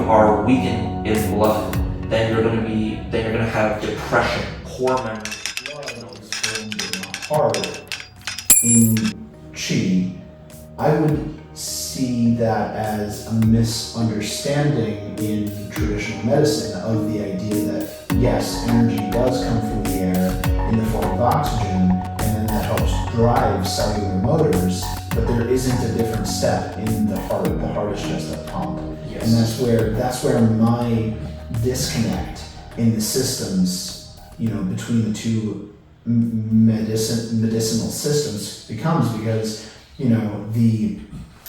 are weakened in blood, then you're gonna have depression, poor memory. Blood is formed in the heart in Qi. I would see that as a misunderstanding in traditional medicine of the idea that yes, energy does come from the air in the form of oxygen, and then that helps drive cellular motors, but there isn't a different step in the heart. The heart is just a pump. Yes. And that's where my disconnect in the systems, between the two medicinal systems becomes, because the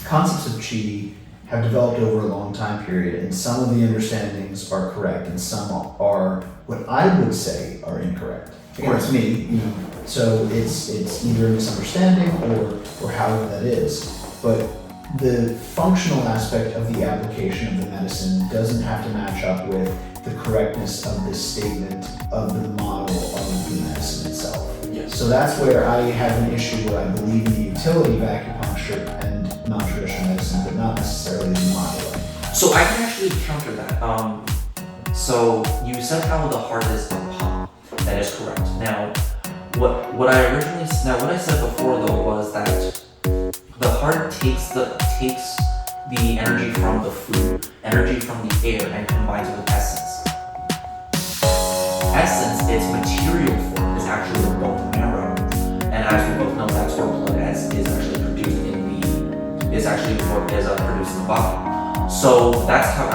concepts of Qi have developed over a long time period, and some of the understandings are correct and some are what I would say are incorrect. Again, it's me, so it's either a misunderstanding or how that is. But the functional aspect of the application of the medicine doesn't have to match up with the correctness of the statement of the model of the medicine itself. Yes. So that's where I have an issue where I believe in the utility of acupuncture and non-traditional medicine, but not necessarily the model. So I can actually counter that. So you said how the heart is a pump. That is correct. Now, what I said before though was that the heart takes the energy from the food, energy from the air, and combines it with essence. Essence, its material form, is actually the bone marrow, and as we both know, that's where blood is actually produced produced in the body. So that's how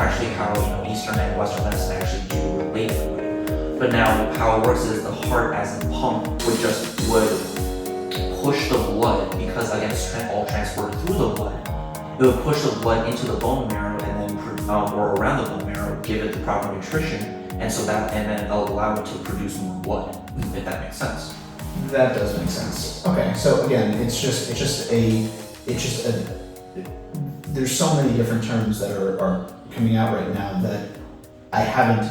Eastern and Western medicine actually do relate to it. But now how it works is the heart as a pump would push the blood, because again it's all transferred through the blood. It would push the blood into the bone marrow and then or around the bone marrow, give it the proper nutrition, and then allow it to produce more blood, if that makes sense. That does make sense. Okay, so again, there's so many different terms that are coming out right now that I haven't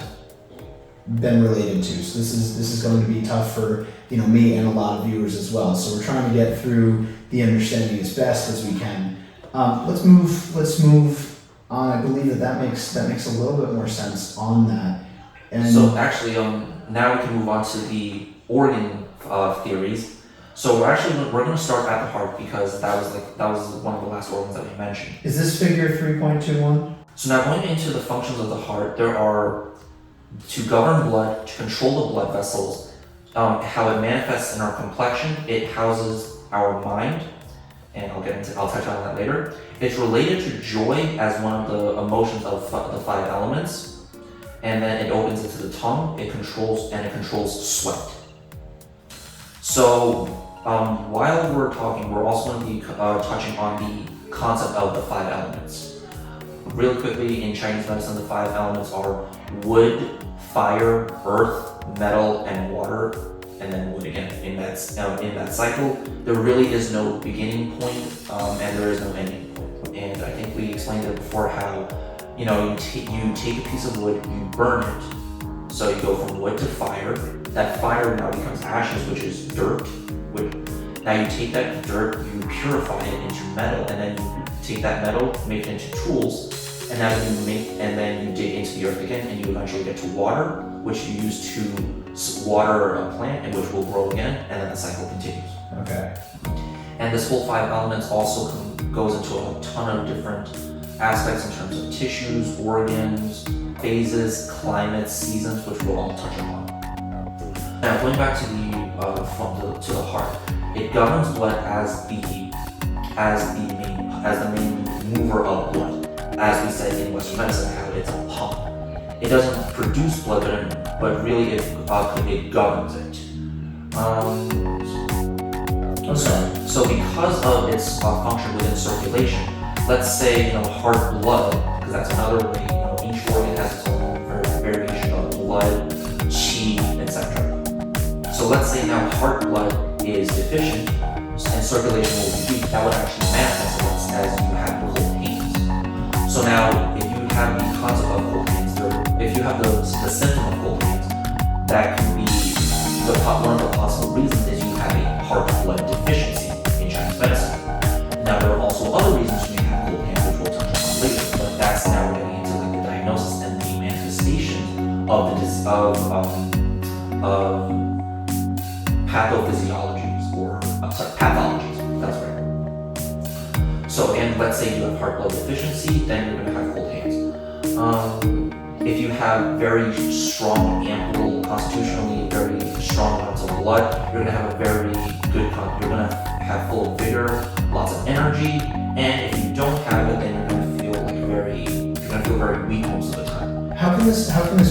been related to. So this is going to be tough for me and a lot of viewers as well. So we're trying to get through the understanding as best as we can. Let's move on. I believe that makes a little bit more sense on that. And so actually, now we can move on to the organ theories. So we're going to start at the heart, because that was one of the last organs that we mentioned. Is this figure 3.21? So now going into the functions of the heart, there are to govern blood, to control the blood vessels, how it manifests in our complexion. It houses our mind, and I'll touch on that later. It's related to joy as one of the emotions of the 5 elements, and then it opens into the tongue. It controls sweat. So while we're talking, we're also going to be touching on the concept of the 5 elements. Really quickly, in Chinese medicine, the 5 elements are wood, fire, earth, metal, and water, and then wood again. In that cycle, there really is no beginning point, and there is no ending point. And I think we explained it before how you take a piece of wood, you burn it, so you go from wood to fire. That fire now becomes ashes, which is dirt. Now you take that dirt, you purify it into metal, and then you take that metal, make it into tools, and then you dig into the earth again, and you eventually get to water, which you use to water a plant, and which will grow again, and then the cycle continues. Okay. And this whole 5 elements also goes into a ton of different aspects in terms of tissues, organs, phases, climates, seasons, which we'll all touch upon. Now going back to the heart, it governs blood as the main mover of blood. As we said in Western medicine, how it's a pump. It doesn't produce blood, but really it governs it. So because of its function within circulation, let's say heart blood, because that's another way. Each organ has its own variation of blood, qi, etc. So let's say now heart blood is deficient and circulation will be weak. That would actually manifest as you have cold hands. So now, if you have the concept of cold hands, if you have the symptom of cold hands, that can be one of the possible reasons is you have a heart blood deficiency in Chinese medicine. Now, there are also other reasons you may have cold hands, which we'll touch on later, but that's now we're getting into the diagnosis of of pathophysiologies or pathologies. That's right. So, and let's say you have heart blood deficiency, then you're going to have cold hands. If you have very strong, ample, constitutionally very strong amounts of blood, you're going to have a very good, you're going to have full of vigor, lots of energy, and if you don't have it, then you're going to feel like you're going to feel very weak most of the time. How can this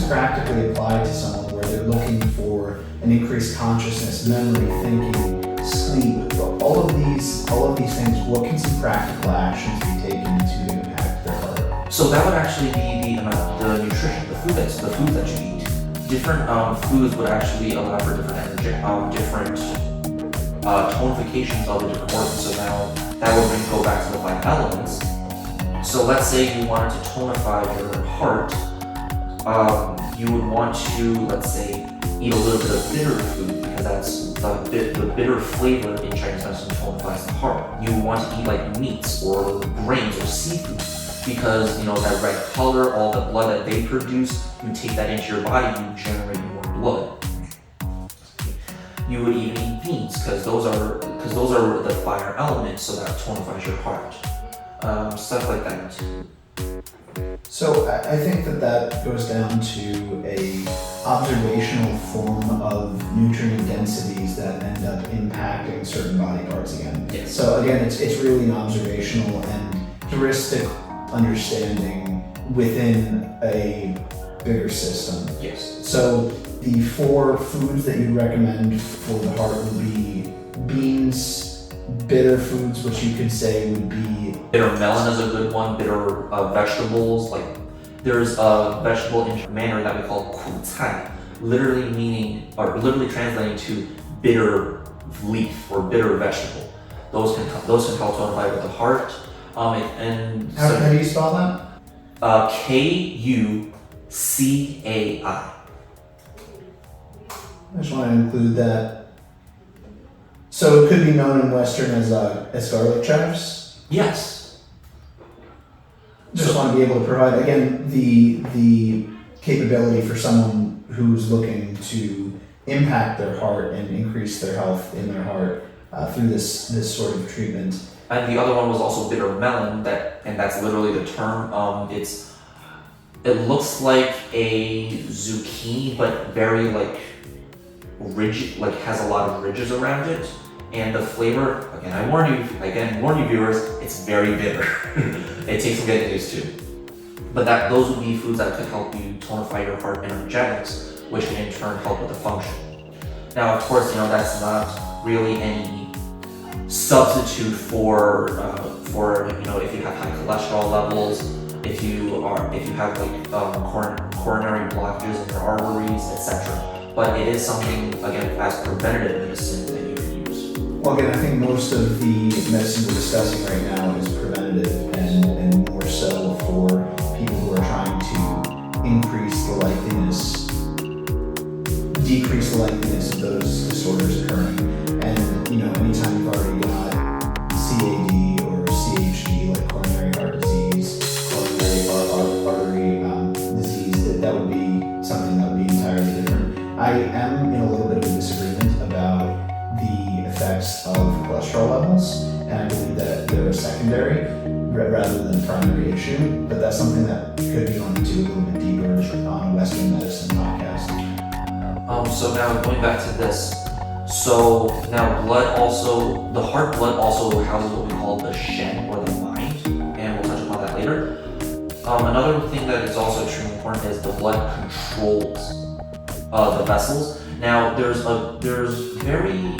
practically apply to someone where they're looking for an increased consciousness, memory, thinking, sleep, all of these things? What can some practical actions be taken to impact their heart? So that would actually be the nutrition, the foods that you eat. Different foods would actually allow for different energy, different tonifications of the different organs. So now that would go back to the 5 elements. So let's say you wanted to tonify your heart. You would want to, let's say, eat a little bit of bitter food because that's the bitter flavor in Chinese medicine tonifies the heart. You would want to eat like meats or grains or seafood because that red color, all the blood that they produce, you take that into your body, you generate more blood. You would even eat beans because those are the fire element, so that tonifies your heart. Stuff like that. So I think that goes down to a observational form of nutrient densities that end up impacting certain body parts again. Yes. So again, it's really an observational and heuristic understanding within a bigger system. Yes. So the 4 foods that you recommend for the heart would be beans, bitter foods, which you could say would be... Bitter melon is a good one, bitter vegetables, like there's a vegetable in Mandarin that we call 苦菜, literally translating to bitter leaf or bitter vegetable. Those can help tonify with the heart. How do you spell that? Kucai. I just want to include that. So it could be known in Western as garlic chives? Yes. Just want to be able to provide, again, the capability for someone who's looking to impact their heart and increase their health in their heart through this sort of treatment. And the other one was also bitter melon, and that's literally the term. It looks like a zucchini, but very like rigid, like has a lot of ridges around it. And the flavor, again, warn you viewers, it's very bitter. It takes some getting used to. But those would be foods that could help you tonify your heart energetics, which can in turn help with the function. Now, of course, that's not really any substitute for if you have high cholesterol levels, if you have like coronary blockages in your arteries, etc. But it is something, again, as preventative medicine that you can use. Well, again, I think most of the medicine we're discussing right now is preventative and more so for people who are trying to decrease the likeliness of those disorders occurring. And anytime you've already got CAD or CHD, like coronary heart disease, coronary artery disease, that would be something that would be entirely different. I am in a little bit of a disagreement about the effects of cholesterol levels, and I believe that they're a secondary rather than a primary issue, but that's something that could be gone into a little bit deeper on a Western medicine podcast. So now going back to this, so now the heart blood also houses what we call the Shen or the mind, and we'll touch upon that later. Another thing that is also extremely important is the blood controls the vessels. Now there's very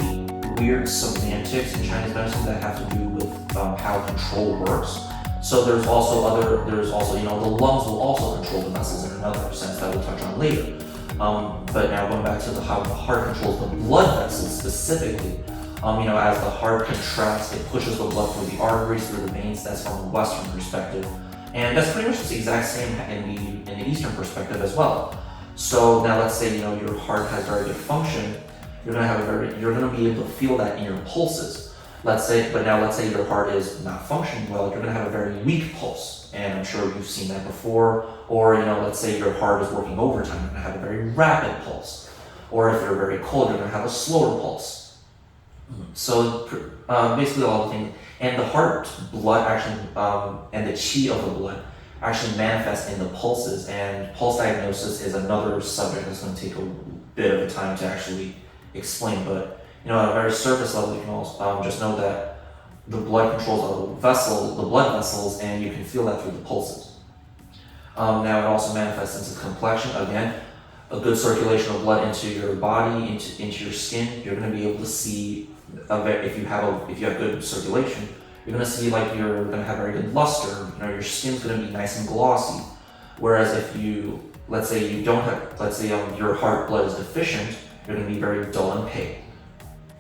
weird semantics in Chinese medicine that have to do with how control works. So there's also the lungs will also control the vessels in another sense that we'll touch on later. But now going back to how the heart controls the blood vessels specifically, as the heart contracts, it pushes the blood through the arteries, through the veins. That's from a Western perspective, and that's pretty much the exact same in the Eastern perspective as well. So now let's say your heart has very good function. You're gonna be able to feel that in your pulses. let's say your heart is not functioning well, you're going to have a very weak pulse, and I'm sure you've seen that before. Or let's say your heart is working overtime, you're going to have a very rapid pulse. Or if you're very cold, you're going to have a slower pulse. So basically all the things, and the heart blood actually, and the chi of the blood actually manifests in the pulses, and pulse diagnosis is another subject that's going to take a bit of a time to actually explain, but at a very surface level, you can also just know that the blood controls the blood vessels, and you can feel that through the pulses. Now it also manifests into complexion. Again, a good circulation of blood into your body, into your skin, you're going to be able to see if you have good circulation, you're going to see like you're going to have very good luster. Your skin's going to be nice and glossy. Whereas if let's say your heart blood is deficient, you're going to be very dull and pale.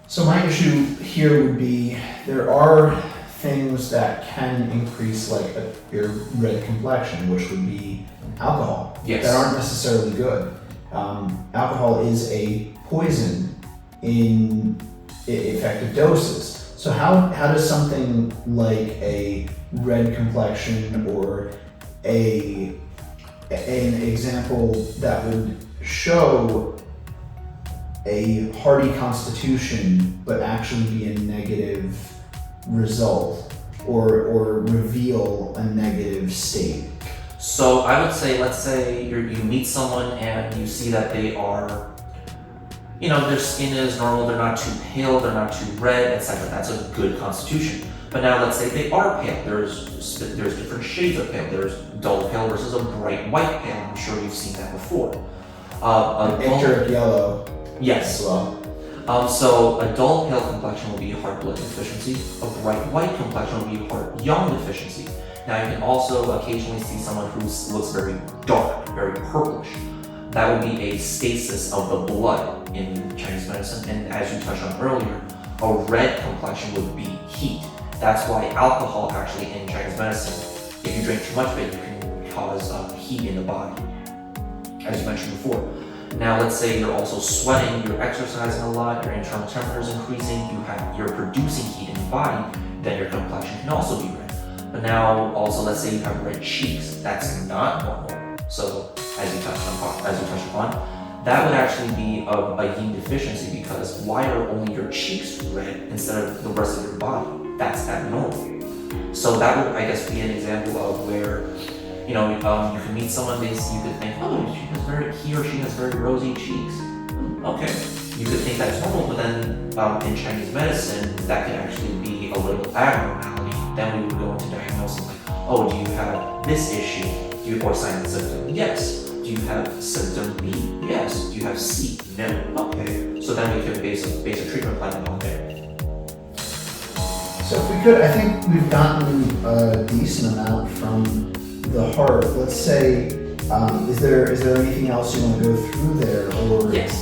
So my issue here would be there are things that can increase like your red complexion, which would be alcohol. Yes. That aren't necessarily good. Alcohol is a poison in effective doses. So how does something like a red complexion or an example that would show a hearty constitution but actually be a negative result or reveal a negative state? So I would say, let's say you meet someone and you see that they are, their skin is normal, they're not too pale, they're not too red, etc. That's a good constitution. But now let's say they are pale. There's different shades of pale. There's dull pale versus a bright white pale. I'm sure you've seen that before. Ecteric yellow. Yes. As well. So a dull pale complexion will be a heart blood deficiency. A bright white complexion will be a heart yang deficiency. Now you can also occasionally see someone who looks very dark, very purplish. That would be a stasis of the blood in Chinese medicine. And as you touched on earlier, a red complexion would be heat. That's why alcohol actually in Chinese medicine, if you drink too much of it, you can cause heat in the body, as you mentioned before. Now let's say you're also sweating, you're exercising a lot, your internal temperature is increasing, you're producing heat in your body, then your complexion can also be red. But now also let's say you have red cheeks, that's not normal. So as you touched upon, that would actually be a yin deficiency, because why are only your cheeks red instead of the rest of your body? That's abnormal. So that would, I guess, be an example of where you can meet someone, you could think, oh, he or she has very rosy cheeks. Okay, you could think that's normal, but then in Chinese medicine, that could actually be a little abnormality. Then we would go into diagnosing like, oh, do you have this issue? Or sign and symptom? Yes. Do you have symptom B? Yes. Do you have C? No. Okay. So then we can base a treatment plan on there. So if we could, I think we've gotten a decent amount from the heart. Let's say, is there anything else you want to go through there, or? Yes.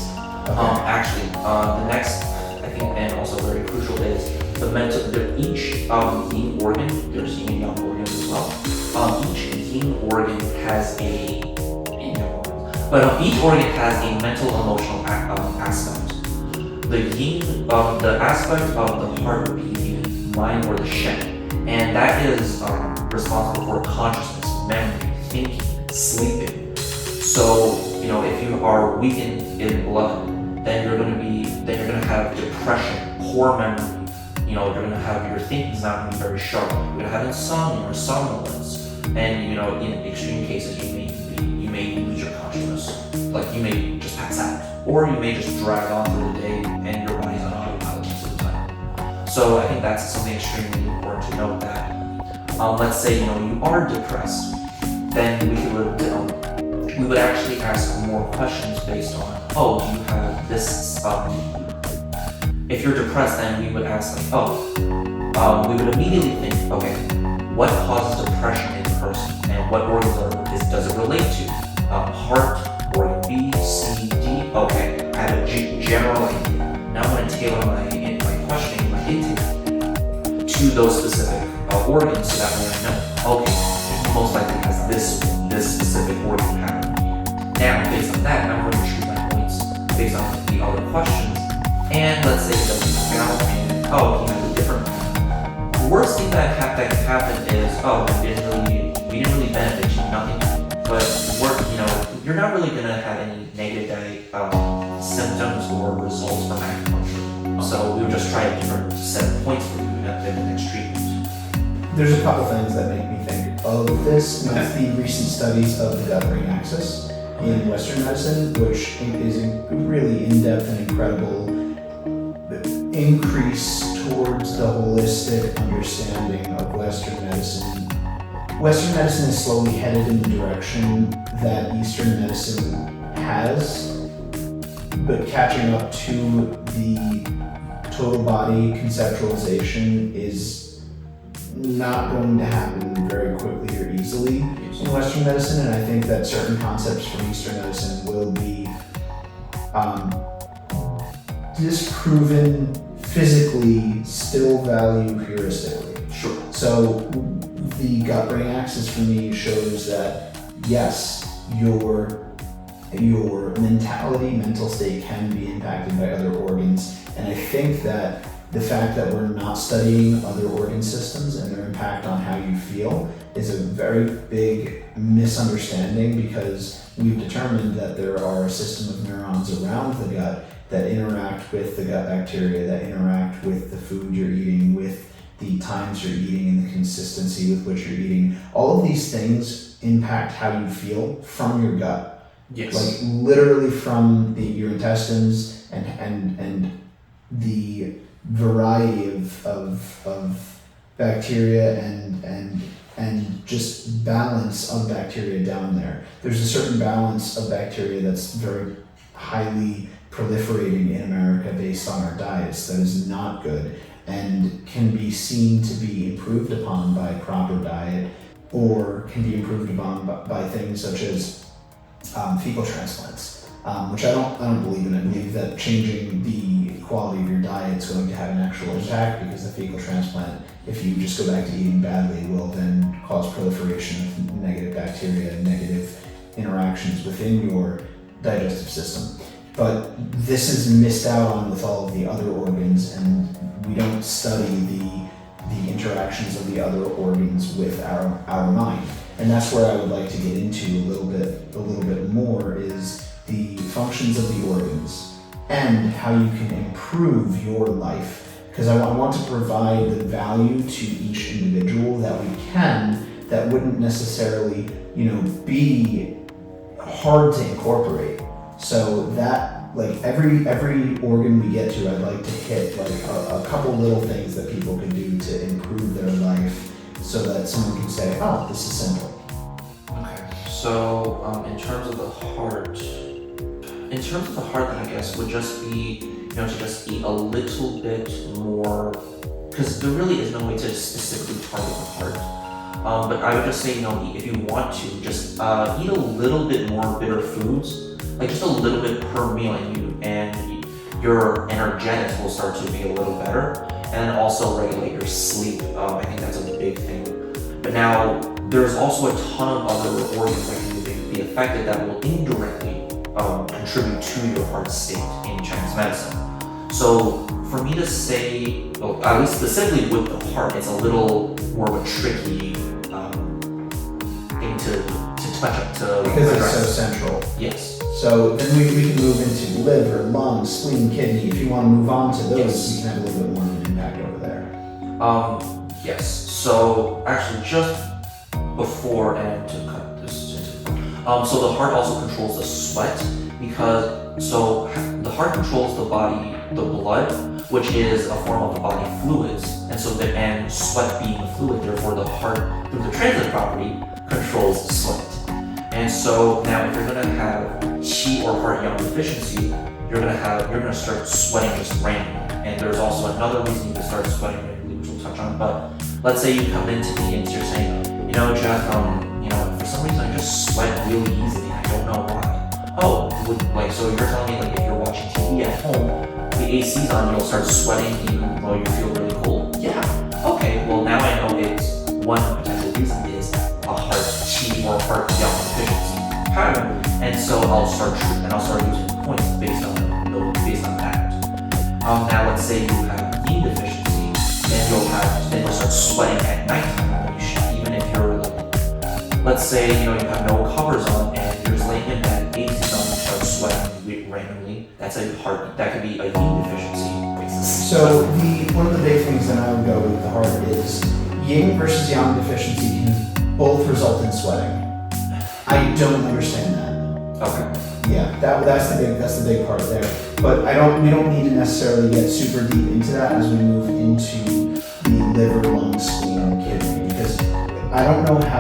Okay. Actually, the next, I think, and also very crucial is each yin organ. There's yin and yang organs as well. Each yin organ has each organ has a mental emotional aspect. The yin, the aspect of the heart would be the mind or the shen, and that is responsible for consciousness, memory, thinking, sleeping. So if you are weakened in blood, then you're going to have depression, poor memory. You're going to have your thinking's not going to be very sharp. You're going to have insomnia or somnolence, and in extreme cases you may lose your consciousness. Like you may just pass out, or you may just drag on through the day and your body's on autopilot most of the time. So I think that's something extremely important to note, that let's say you are depressed, then we would actually ask more questions based on, oh, do you have this? If you're depressed, then we would ask like, we would immediately think, okay, what causes depression in the person, and what organs does it relate to? Heart, organ B, C, D. Okay, I have a general idea. Now I'm going to tailor my questioning, my intake to those specific organs, so that way I know, okay, most likely has this specific organ pattern. Now, based on that, I'm going to choose my points based on the other questions. And let's say he doesn't count, and he has a different happened is, oh, we didn't really benefit you, nothing. But you're not really gonna have any negative symptoms or results from acupuncture. So we would just try a different set of points for you at the next treatment. There's a couple things that make me think of this, and that's the recent studies of the gut-brain axis in Western medicine, which is a really in-depth and incredible increase towards the holistic understanding of Western medicine. Western medicine is slowly headed in the direction that Eastern medicine has, but catching up to the total body conceptualization is not going to happen very quickly or easily in Western medicine, and I think that certain concepts from Eastern medicine will be disproven physically, still valued heuristically. Sure. So the gut-brain axis for me shows that yes, your mental state can be impacted by other organs, and I think that the fact that we're not studying other organ systems and their impact on how you feel is a very big misunderstanding, because we've determined that there are a system of neurons around the gut that interact with the gut bacteria, that interact with the food you're eating, with the times you're eating and the consistency with which you're eating. All of these things impact how you feel from your gut. Yes. Like literally from your intestines and the variety of bacteria and just balance of bacteria down there. There's a certain balance of bacteria that's very highly proliferating in America based on our diets that is not good and can be seen to be improved upon by proper diet, or can be improved upon by things such as fecal transplants, which I don't believe in. I believe that changing the quality of your diet is going to have an actual impact, because the fecal transplant, if you just go back to eating badly, will then cause proliferation of negative bacteria and negative interactions within your digestive system. But this is missed out on with all of the other organs, and we don't study the interactions of the other organs with our mind. And that's where I would like to get into a little bit more, is the functions of the organs and how you can improve your life. Because I want to provide the value to each individual that we can, that wouldn't necessarily, be hard to incorporate. So that, like every organ we get to, I'd like to hit like a couple little things that people can do to improve their life, so that someone can say, oh, this is simple. Okay. So in terms of the heart, then I guess would just be, to just eat a little bit more, because there really is no way to specifically target the heart. But I would just say, if you want to, just eat a little bit more bitter foods, like just a little bit per meal, and your energetics will start to be a little better, and also regulate your sleep. I think that's a big thing. But now there's also a ton of other organs that can be affected that will indirectly contribute to your heart state in Chinese medicine. So for me to say, at least specifically with the heart, it's a little more of a tricky thing to touch up to Because address. it's so central. Yes. So then we can move into liver, lung, spleen, kidney. If you want to move on to those, Yes. we can have a little bit more of an impact over there. Yes. So actually, just before, and to cut this into, so the heart also controls the sweat, because the heart controls the blood, which is a form of the body fluids, and sweat being a fluid, therefore the heart, through the transit property, controls the sweat. And so now, if you're gonna have qi or heart yang deficiency, you're gonna start sweating just randomly. And there's also another reason you can start sweating randomly, which we'll touch on. But let's say you come into me and you're saying, Jeff, for some reason I just sweat really easily. I don't know why. Oh, so you're telling me, like, if you're watching TV at home, the AC's on, you'll start sweating even though you feel really cold. Yeah. Okay. Well, now I know it's one potential reason is a heart qi or heart yang deficiency pattern, and so I'll start using points based on that. Now let's say you have yin deficiency, then you'll start sweating at nighttime. let's say you have no covers on and you're just laying in bed, AC on, you start sweating randomly. That could be a heat deficiency. So one of the big things that I would go with the heart is yin versus yang deficiency can both result in sweating. I don't understand that. Okay. Yeah, that's the big part there. But we don't need to necessarily get super deep into that as we move into the liver, lung, spleen, and kidney, because I don't know how